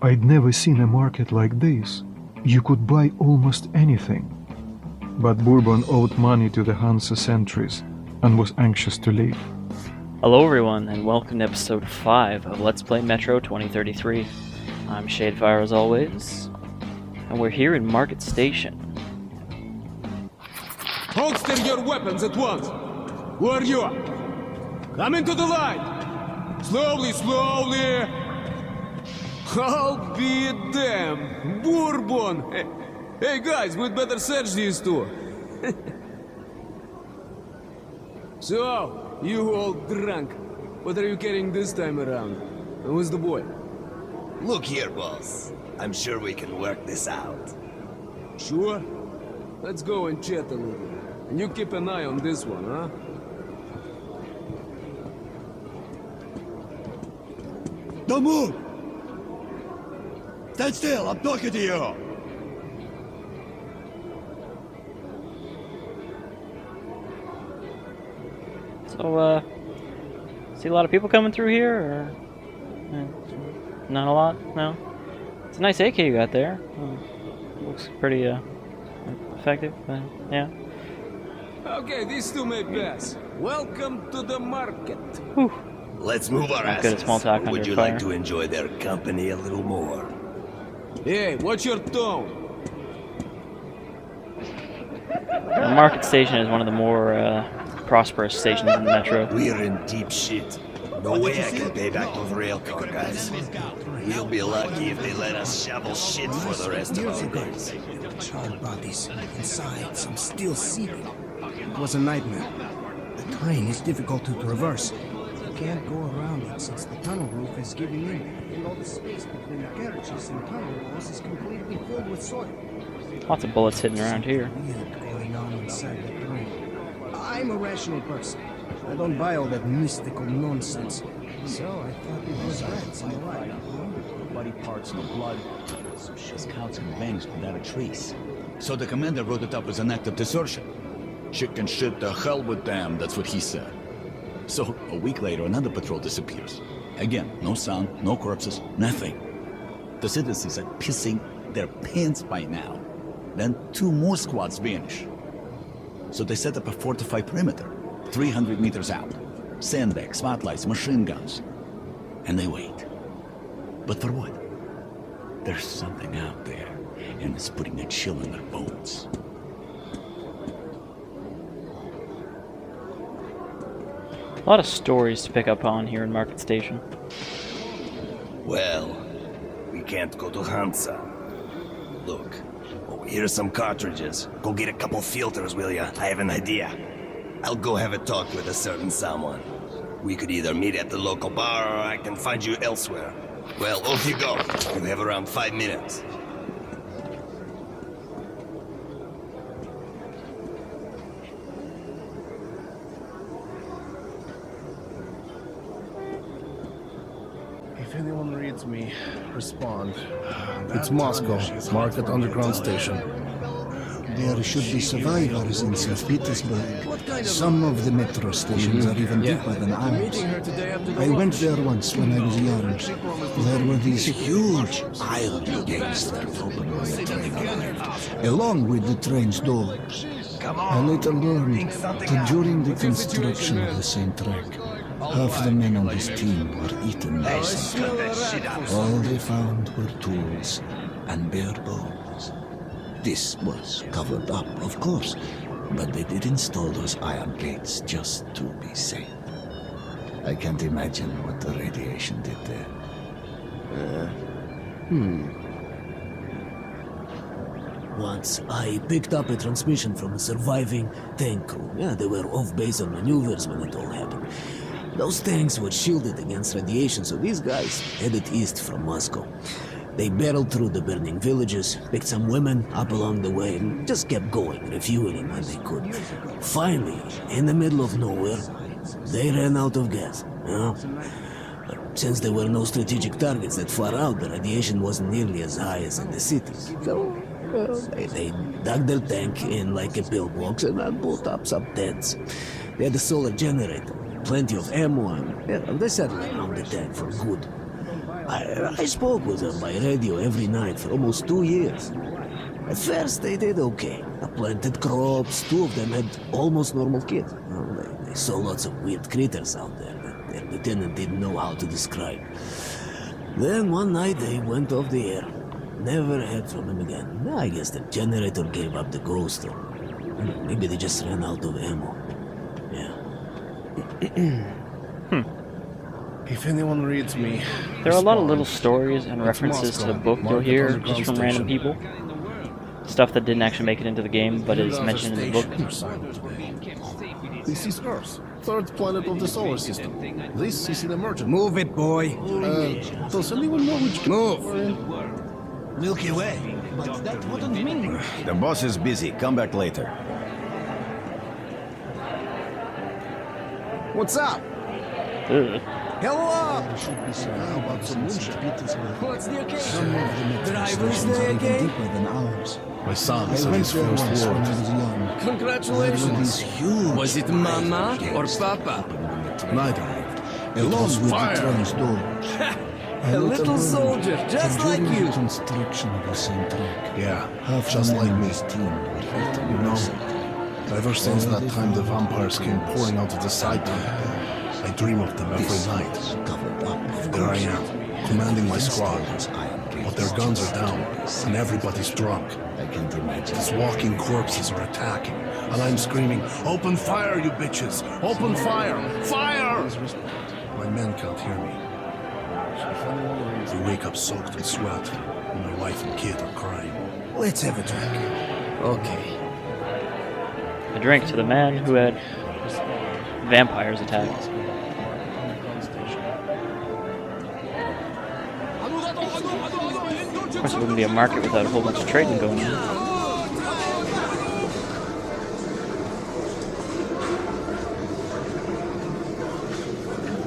I'd never seen a market like this. You could buy almost anything. But Bourbon owed money to the Hansa sentries and was anxious to leave. Hello everyone, and welcome to episode 5 of Let's Play Metro 2033. I'm Shadefire as always, and we're here in Market Station. Holster your weapons at once! Who are you? Come into the light! Slowly, slowly! I'll be damned! Bourbon! Hey guys, we'd better search these two. So, you old drunk. What are you carrying this time around? And who's the boy? Look here, boss. I'm sure we can work this out. Sure? Let's go and chat a little. And you keep an eye on this one, huh? Don't move! Stand still, I'm talking to you! So, see a lot of people coming through here, or not a lot? No? It's a nice AK you got there. Looks pretty, effective, yeah. Okay, these two may pass. Welcome to the market. Whew. Let's move our Good at asses. small talk Would under you fire. like to enjoy their company a little more? Hey, what's your tone? The Market Station is one of the more, prosperous stations in the Metro. We're in deep shit. No way I can pay back those railcar guys. We'll be lucky if they let us shovel shit for the rest of our days. Charred bodies inside, some still seething. It was a nightmare. The terrain is difficult to traverse. You can't go around it since the tunnel roof is giving in, and all the space between the carriages and tunnel walls is completely filled with soil. Lots of bullets hidden around here. Weird going on inside the terrain. I'm a rational person. I don't buy all that mystical nonsense. So I thought it was rats in the light. Body parts, no blood. Some scouts and vanished without a trace. So the commander wrote it up as an act of desertion. Chicken shit, the hell with them, that's what he said. So, a week later, another patrol disappears. Again, no sound, no corpses, nothing. The citizens are pissing their pants by now. Then 2 more squads vanish. So they set up a fortified perimeter, 300 meters out. Sandbags, spotlights, machine guns. And they wait. But for what? There's something out there, and it's putting a chill in their bones. A lot of stories to pick up on here in Market Station. Well, we can't go to Hansa. Look, here's some cartridges. Go get a couple filters, will ya? I have an idea. I'll go have a talk with a certain someone. We could either meet at the local bar, or I can find you elsewhere. Well, off you go. You have around 5 minutes. If anyone reads me, respond. It's Moscow, Market Underground Station. There should be survivors in St. Petersburg. Some of the metro stations are even deeper than ours. I went there once when I was young. There were these huge iron gates that opened when the train arrived, along with the train's doors. I later learned that during the construction of the same track, half the men on this team were eaten by something. All they found were tools and bare bones. This was covered up, of course, but they did install those iron gates just to be safe. I can't imagine what the radiation did there. Once, I picked up a transmission from a surviving tank crew. Yeah, they were off base on maneuvers when it all happened. Those tanks were shielded against radiation, so these guys headed east from Moscow. They barreled through the burning villages, picked some women up along the way, and just kept going, refueling when they could. Finally, in the middle of nowhere, they ran out of gas. Since there were no strategic targets that far out, the radiation wasn't nearly as high as in the cities. So, they dug their tank in like a pillbox and built up some tents. They had a solar generator, plenty of ammo, and they settled around the tank for good. I spoke with them by radio every night for almost 2 years. At first, they did okay. I planted crops. 2 of them had almost normal kids. They saw lots of weird critters out there that their lieutenant didn't know how to describe. Then one night they went off the air. Never heard from them again. I guess the generator gave up the ghost, or maybe they just ran out of ammo. Yeah. If anyone reads me, There are a lot of little stories and references to the book you'll hear just from random people. Stuff that didn't actually make it into the game, but is mentioned in the book. This is Earth, 3rd planet of the solar system. This is an emergency. Move it, boy. Does anyone know which Move. we're in? Milky Way. But that wouldn't mean... The boss is busy. Come back later. What's up? Ugh. Hello. There should be survivors in St. Petersburg. What's the Some occasion? of the metro Drivers stations Day are even again? deeper than ours. My son I said went his there first once when I word. was young. Congratulations. Huge. Was it Mama or Papa? Neither. Along with the fire. train's door. A little soldier, just like during you. the construction of the same track. Yeah, Half just like me. his team were hit You know, ever since that time the vampires came pouring out of the side tunnel, I dream of them every night. covered up. There I am, commanding my squad. But their guns are down, and everybody's drunk. These walking corpses are attacking, and I'm screaming, "Open fire, you bitches! Open fire! Fire!" My men can't hear me. They wake up soaked in sweat, and my wife and kid are crying. Let's have a drink. Okay. A drink to the man who had vampires attack. Of course, it wouldn't be a market without a whole bunch of trading going on.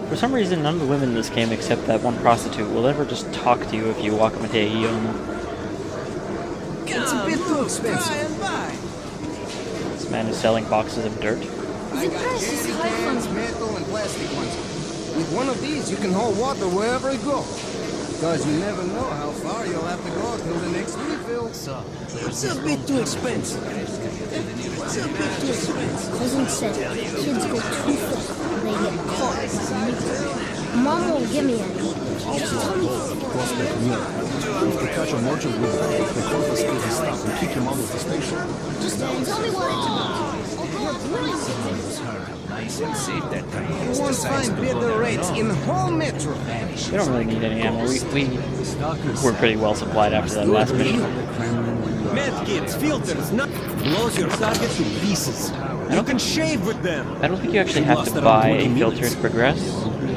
For some reason, none of the women in this game, except that one prostitute, will ever just talk to you if you walk up and take a on them. It's a bit too expensive. This man is selling boxes of dirt. The price is high Cans, for metal, and plastic ones. With one of these, you can haul water wherever you go. Because you never know how far you'll have to go till the next refill. So, it's a bit too expensive. It's a bit too expensive. Cousin said kids go too far and they get caught by Mom won't give me any. Just tell me. Prospect Mirror. If they catch a merchant with them, they confiscate his stuff and kick him out of the station. Just tell me what it's about. I'll go up You won't find better rates in the whole metro. We don't really need any ammo. We were pretty well supplied after that last mission. Medkits, filters, blows your target to pieces. You can shave with them. I don't think you actually have to buy a filter to progress.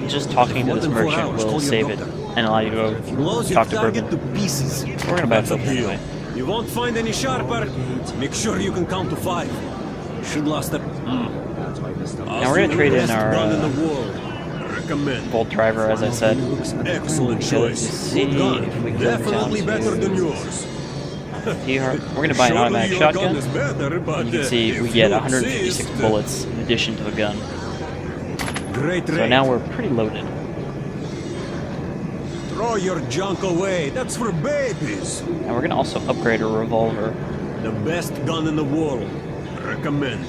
Just talking to this merchant will save it and allow you to go Blows your talk to target Bourbon. to pieces. We're gonna buy a filter anyway. You won't find any sharper. Make sure you can count to 5. Should last a... Now we're gonna trade in our Recommend. Volt driver, as I said. Excellent To choice. see Good gun. if we can Definitely down better to than yours. We're gonna buy an automatic Surely your shotgun. gun is better, but, And you can see we if get you 156 insist, bullets in addition to the gun. Great So rate. now we're pretty loaded. Throw your junk away. That's for babies. And we're gonna also upgrade a revolver. The best gun in the world. Recommended.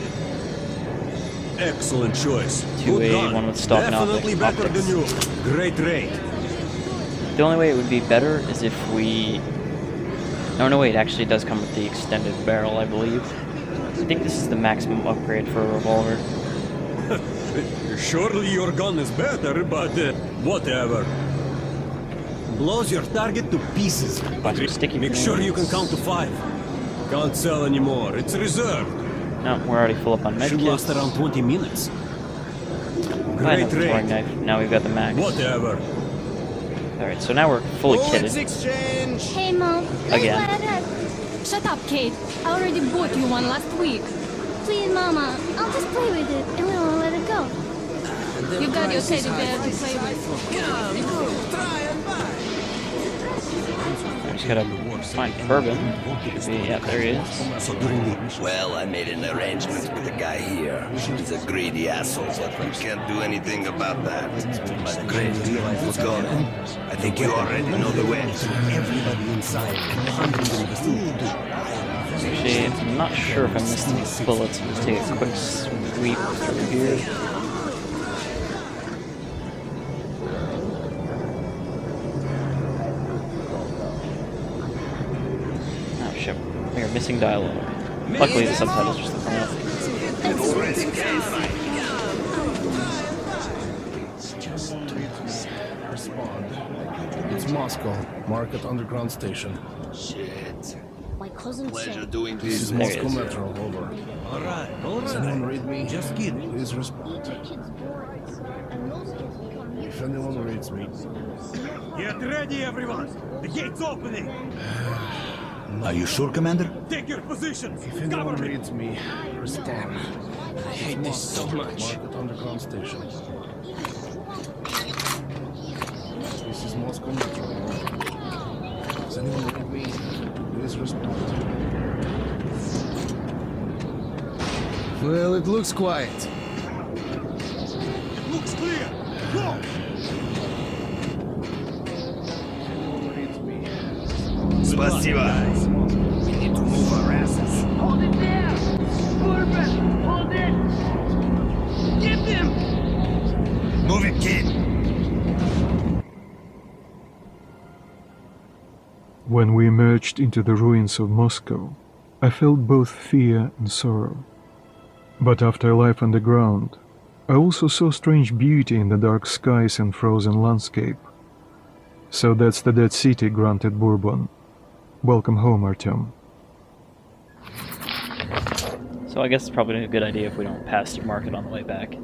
Excellent choice. To Good a gun. one with stock and Definitely better optics. than yours. Great rate. The only way it would be better is if we... No, wait, actually it does come with the extended barrel, I believe. I think this is the maximum upgrade for a revolver. Surely your gun is better, but whatever. Blows your target to pieces. Buy some sticky Make sure you can grenades. count to 5. Can't sell anymore. It's reserved. No, we're already full up on Should last medkits. around 20 minutes. Buy Great another throwing rate. knife. Now we've got the max. Whatever. Alright, so now we're fully kitted. exchange. Hey, Mom. Again. Shut up, Kate. I already bought you one last week. Please, Mama. I'll just play with it and we won't let it go. You've got your teddy bear to play with. I'm just Just gotta find Bourbon. Should be, yeah, there he is. Well, I made an arrangement with the guy here. He's a greedy asshole, but we can't do anything about that. But great, who's going? I think you already know the way. Everybody inside. Actually, I'm not sure if I missed any bullets. Let's take a quick sweep through here. Oh shit, we are missing dialogue. Luckily the subtitles are still coming up. It's Moscow. Market Underground Station. Shit. My cousin Pleasure said. doing This is business. Moscow Metro. Over. Does anyone read me? Just kidding. Please respond. Kids boards, and those kids become If anyone reads me, Get ready, everyone! The gate's opening! Are you sure, Commander? Take your positions! if anyone reads me, respond. I hate this so much. Market Underground Station. This is Moscow Metro. Does anyone read me? Please respond. Well, it looks quiet. It looks clear! Go! Spasiba. We need to move our asses. Hold it there! Bourbon! Hold it! Get him! Move it, kid. When we emerged into the ruins of Moscow, I felt both fear and sorrow. But after life underground, I also saw strange beauty in the dark skies and frozen landscape. So that's the dead city, granted Bourbon. Welcome home, Artyom. So I guess it's probably a good idea if we don't pass the market on the way back.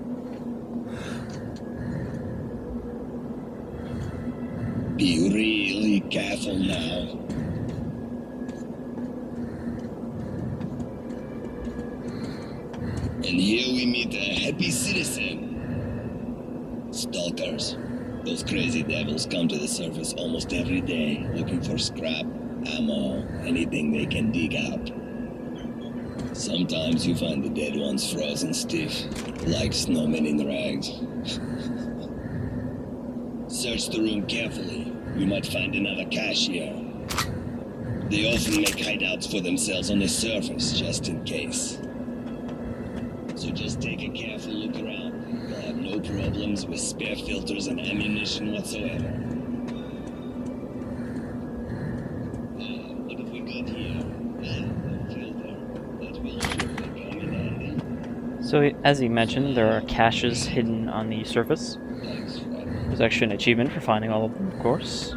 Be really careful now. And here we meet a happy citizen. Stalkers. Those crazy devils come to the surface almost every day, looking for scrap, ammo, anything they can dig out. Sometimes you find the dead ones frozen stiff, like snowmen in rags. Search the room carefully. You might find another cache here. They often make hideouts for themselves on the surface, just in case. So just take a careful look around. You'll have no problems with spare filters and ammunition whatsoever. What have we got here? A filter. That will surely come in handy. So as he mentioned, there are caches hidden on the surface. Thanks, Fred. There's actually an achievement for finding all of them, of course.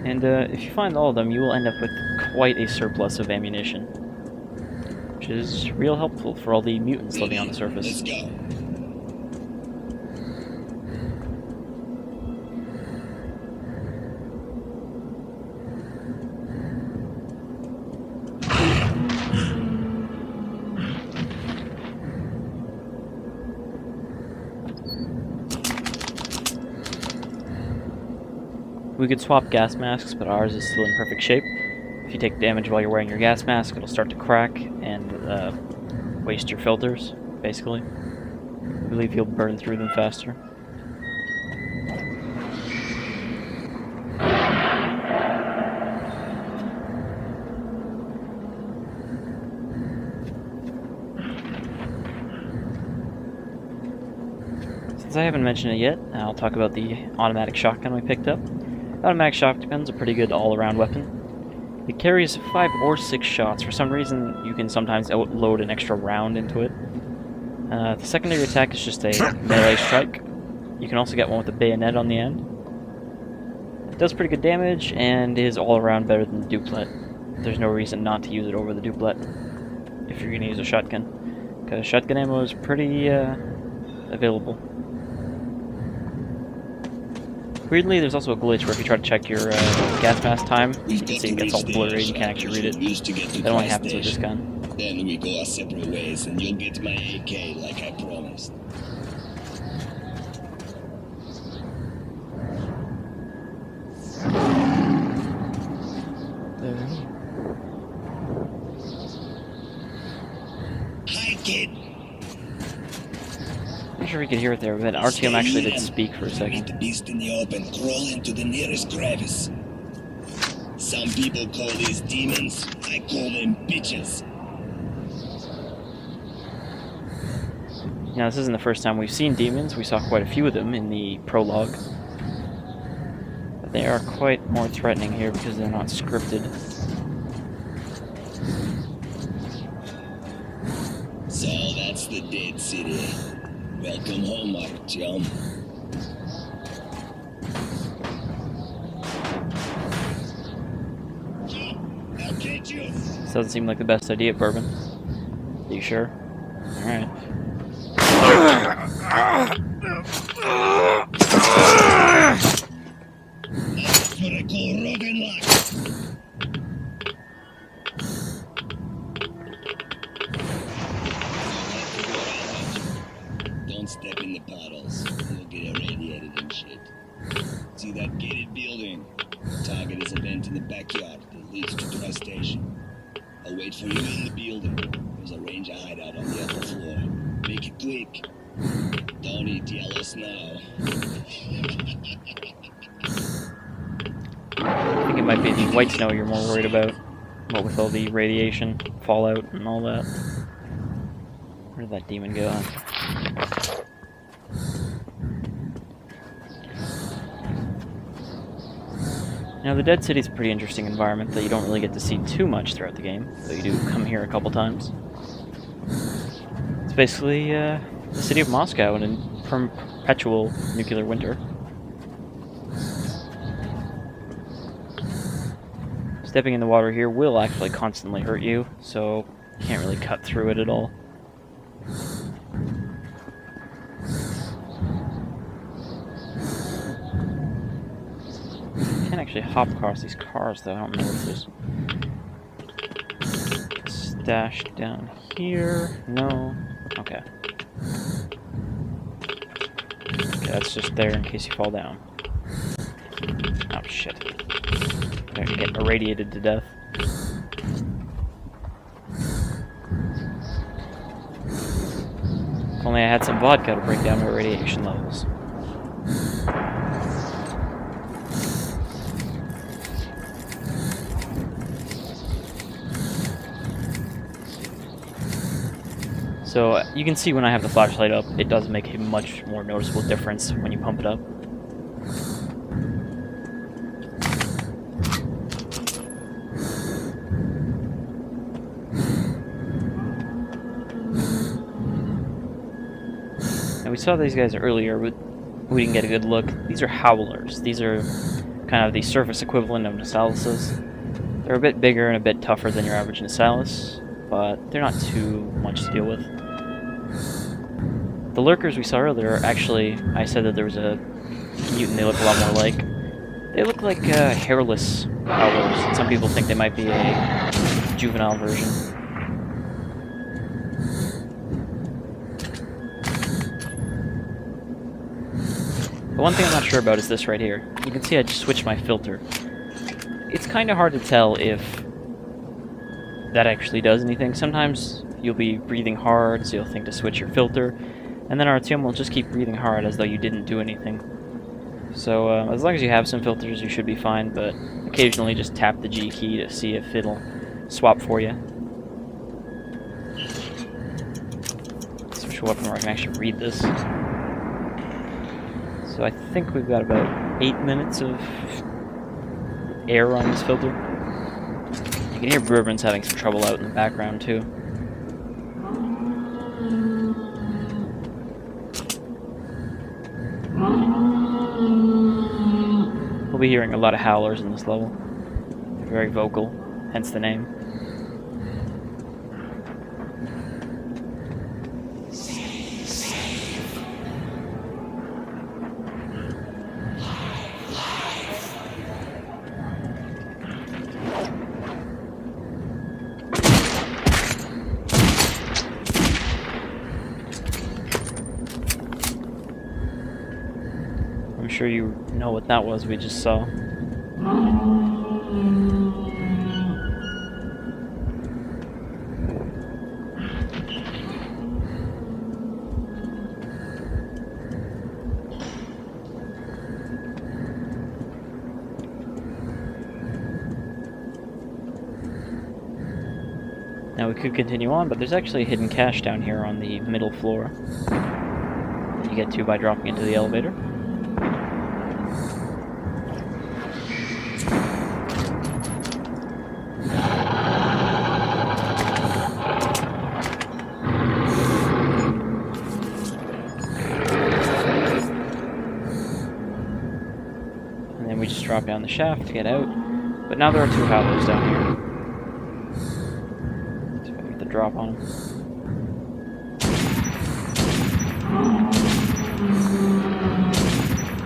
And if you find all of them, you will end up with quite a surplus of ammunition, which is real helpful for all the mutants living on the surface. Let's go. We could swap gas masks, but ours is still in perfect shape. If you take damage while you're wearing your gas mask, it'll start to crack and waste your filters, basically. I believe you'll burn through them faster. Since I haven't mentioned it yet, I'll talk about the automatic shotgun we picked up. The automatic shotgun's a pretty good all-around weapon. It carries 5 or 6 shots. For some reason, you can sometimes outload an extra round into it. The secondary attack is just a melee strike. You can also get one with a bayonet on the end. It does pretty good damage, and is all-around better than the duplet. There's no reason not to use it over the duplet if you're going to use a shotgun, because shotgun ammo is pretty available. Weirdly, there's also a glitch where if you try to check your gas mask time, you can see it gets all blurry and you can't actually read it. That only happens with this gun. Then we go our separate ways, and you'll get my AK like I promised. sure if you could hear it there, but Artyom actually did speak for a Meet second. the beast in the open, crawl into the nearest crevice. Some people call these demons, I call them bitches. Now, this isn't the first time we've seen demons. We saw quite a few of them in the prologue. But they are quite more threatening here because they're not scripted. So that's the dead city. Welcome home, Artyom. I'll get you. This doesn't seem like the best idea, Bourbon. Are you sure? Alright. That's what I call rogan luck. Don't step in the puddles. You'll get irradiated and shit. See that gated building? Target is a vent in the backyard that leads to the station. I'll wait for you in the building. There's a ranger hideout on the upper floor. Make it quick. Don't eat yellow snow. I think it might be the white snow you're more worried about. What with all the radiation, fallout, and all that. Where did that demon go? Now, the Dead City is a pretty interesting environment that you don't really get to see too much throughout the game, though you do come here a couple times. It's basically the city of Moscow in a perpetual nuclear winter. Stepping in the water here will actually constantly hurt you, so you can't really cut through it at all. You can't actually hop across these cars, though. I don't know if there's stash down here. No. Okay. Okay, that's just there in case you fall down. Oh shit. You're gonna get irradiated to death. If only I had some vodka to break down my radiation levels. So you can see when I have the flashlight up, it does make a much more noticeable difference when you pump it up. Now we saw these guys earlier, but we didn't get a good look. These are howlers. These are kind of the surface equivalent of Nasalises. They're a bit bigger and a bit tougher than your average Nasalis, but they're not too much to deal with. The lurkers we saw earlier, actually, I said that there was a mutant they look a lot more like. They look like hairless howlers. Some people think they might be a juvenile version. The one thing I'm not sure about is this right here. You can see I just switched my filter. It's kind of hard to tell if that actually does anything. Sometimes you'll be breathing hard, so you'll think to switch your filter, and then Artyom will just keep breathing hard as though you didn't do anything. So as long as you have some filters, you should be fine, but occasionally just tap the G key to see if it'll swap for you. Switch a weapon where I can actually read this. So I think we've got about 8 minutes of air on this filter. You can hear Bourbon's having some trouble out in the background too. We'll be hearing a lot of howlers in this level. They're very vocal, hence the name. I'm sure you know what that was we just saw. Now we could continue on, but there's actually a hidden cache down here on the middle floor. You get to by dropping into the elevator. And then we just drop down the shaft to get out. But now there are 2 howlers down here. Let's see if I can get the drop on them.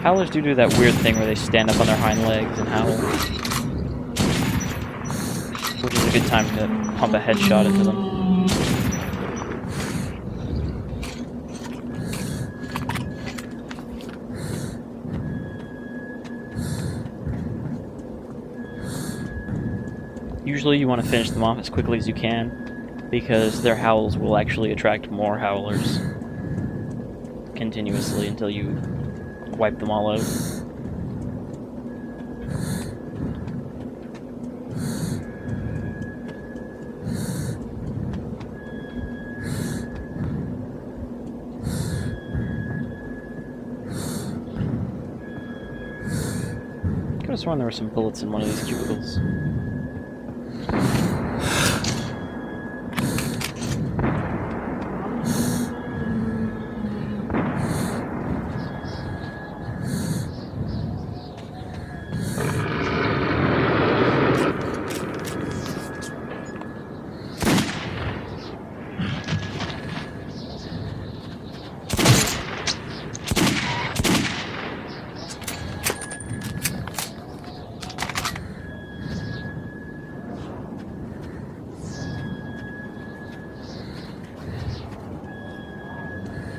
Howlers do that weird thing where they stand up on their hind legs and howl. Which is a good time to pump a headshot into them. Usually you want to finish them off as quickly as you can, because their howls will actually attract more howlers continuously until you wipe them all out. Could have sworn there were some bullets in one of these cubicles.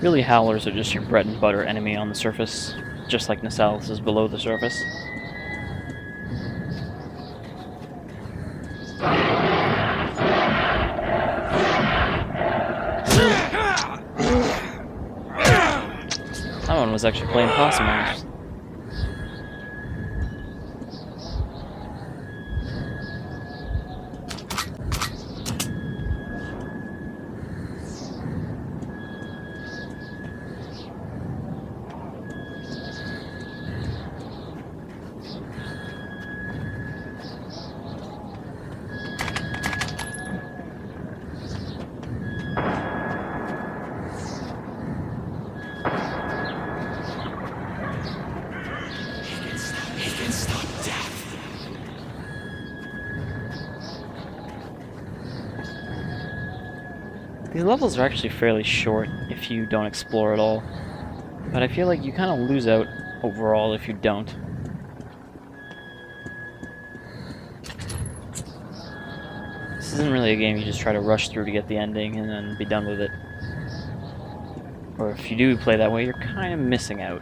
Really, howlers are just your bread and butter enemy on the surface, just like Nasalis is below the surface. That one was actually playing possum mouse. These levels are actually fairly short if you don't explore at all, but I feel like you kind of lose out overall if you don't. This isn't really a game you just try to rush through to get the ending and then be done with it. Or if you do play that way, you're kind of missing out.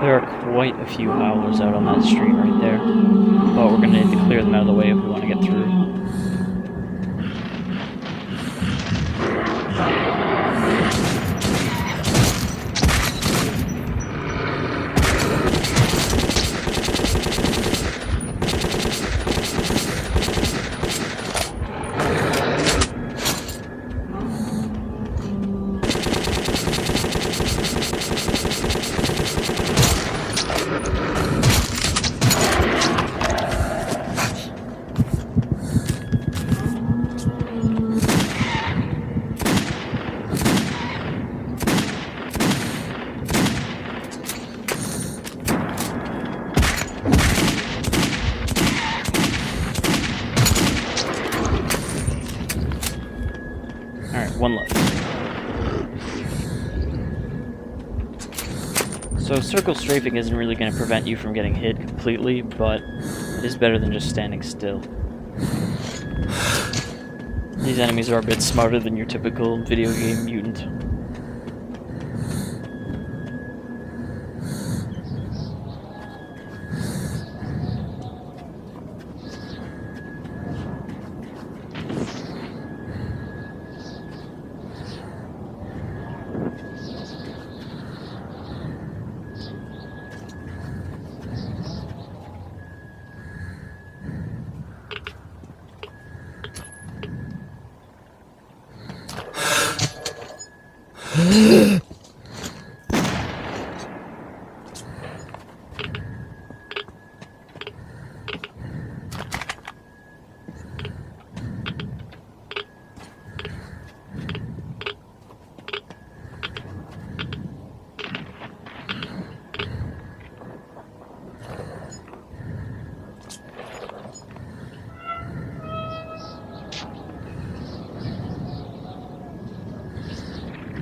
There are quite a few howlers out on that street right there, but we're going to need to clear them out of the way if we want to get through. one left. So circle strafing isn't really going to prevent you from getting hit completely, but it is better than just standing still. These enemies are a bit smarter than your typical video game mutant.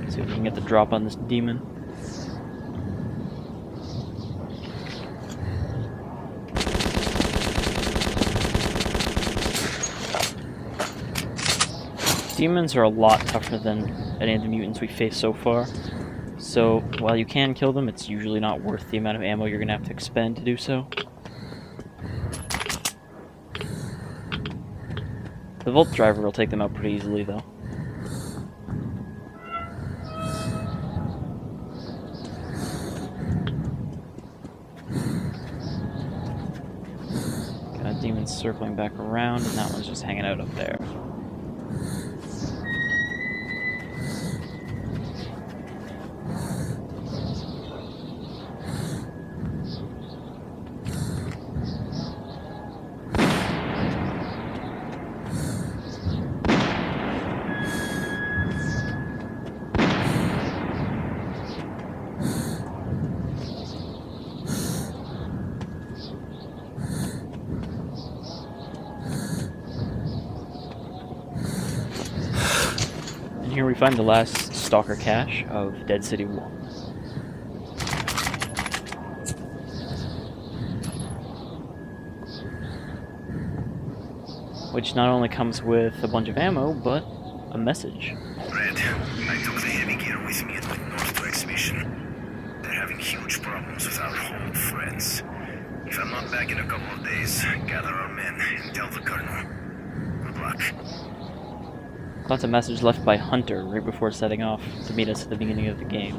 See if we can get the drop on this demon. Demons are a lot tougher than any of the mutants we faced so far. So while you can kill them, it's usually not worth the amount of ammo you're gonna have to expend to do so. The Volt Driver will take them out pretty easily though. Demon's circling back around, and that one's just hanging out up there. Here we find the last Stalker cache of Dead City 1. Which not only comes with a bunch of ammo, but a message. Red, I took the heavy gear with me and went north to Exhibition. They're having huge problems with our old friends. If I'm not back in a couple of days, gather our men and tell the Colonel. Good luck. That's a message left by Hunter right before setting off to meet us at the beginning of the game.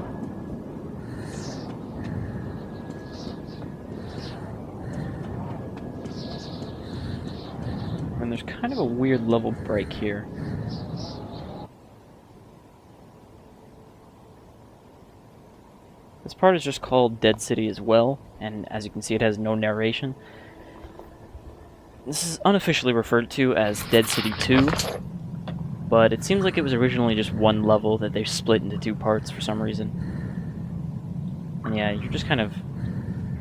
And there's kind of a weird level break here. This part is just called Dead City as well, and as you can see it has no narration. This is unofficially referred to as Dead City 2. But it seems like it was originally just one level that they split into two parts for some reason. And yeah, you're just kind of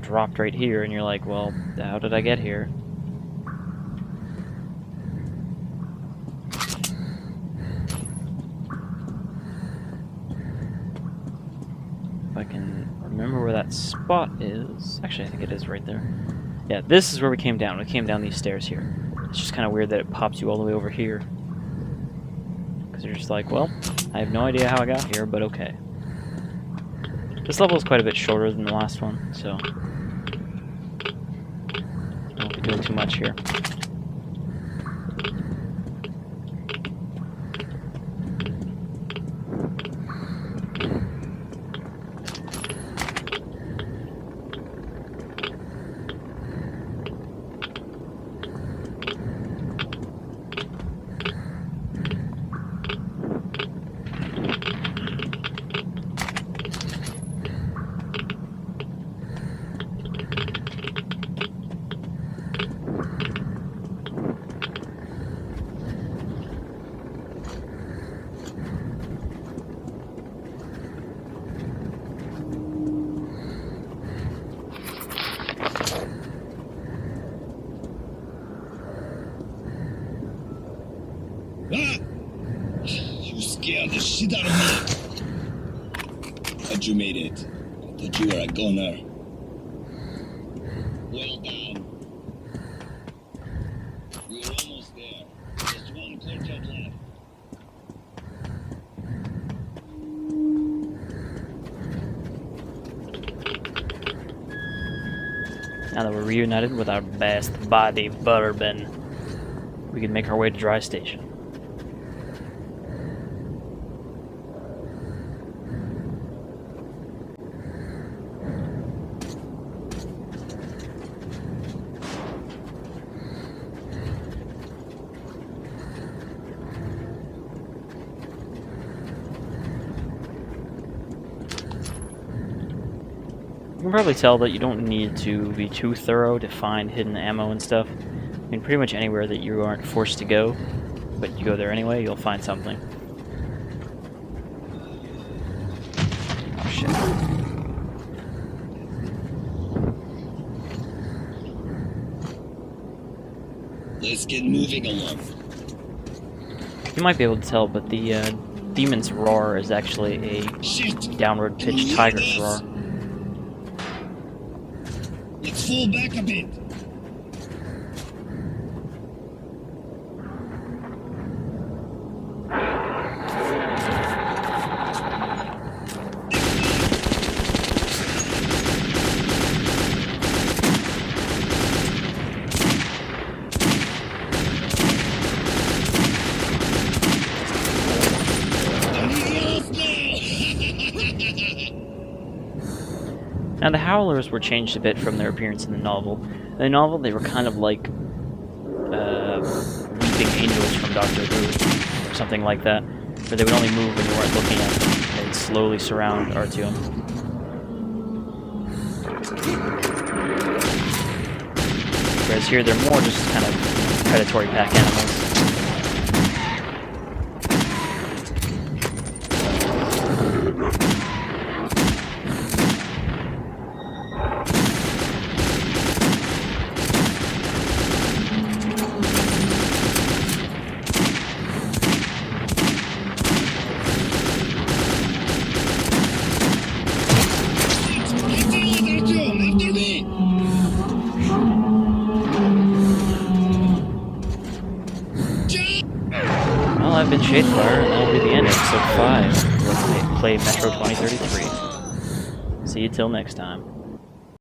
dropped right here, and you're like, well, how did I get here? If I can remember where that spot is. Actually, I think it is right there. Yeah, this is where we came down. We came down these stairs here. It's just kind of weird that it pops you all the way over here. You're just like, well, I have no idea how I got here, but okay. This level is quite a bit shorter than the last one, so I won't be doing too much here. You scared the shit out of me. But you made it. I thought you were a goner. Well done. We're almost there. Just one courtyard left. Now that we're reunited with our best buddy, Bourbon, we can make our way to Dry Station. You can probably tell that you don't need to be too thorough to find hidden ammo and stuff. I mean, pretty much anywhere that you aren't forced to go, but you go there anyway, you'll find something. Oh shit. Let's get moving along. You might be able to tell, but the demon's roar is actually a downward pitched tiger's roar. Let's fall back a bit. Now, the Howlers were changed a bit from their appearance in the novel. In the novel, they were kind of like weeping angels from Doctor Who, or something like that, where they would only move when you weren't looking at them. They'd slowly surround Artyom. Whereas here, they're more just kind of predatory pack animals. Well, I've been Shadefire, and that'll be the end of episode 5. Let's play Metro 2033. See you till next time.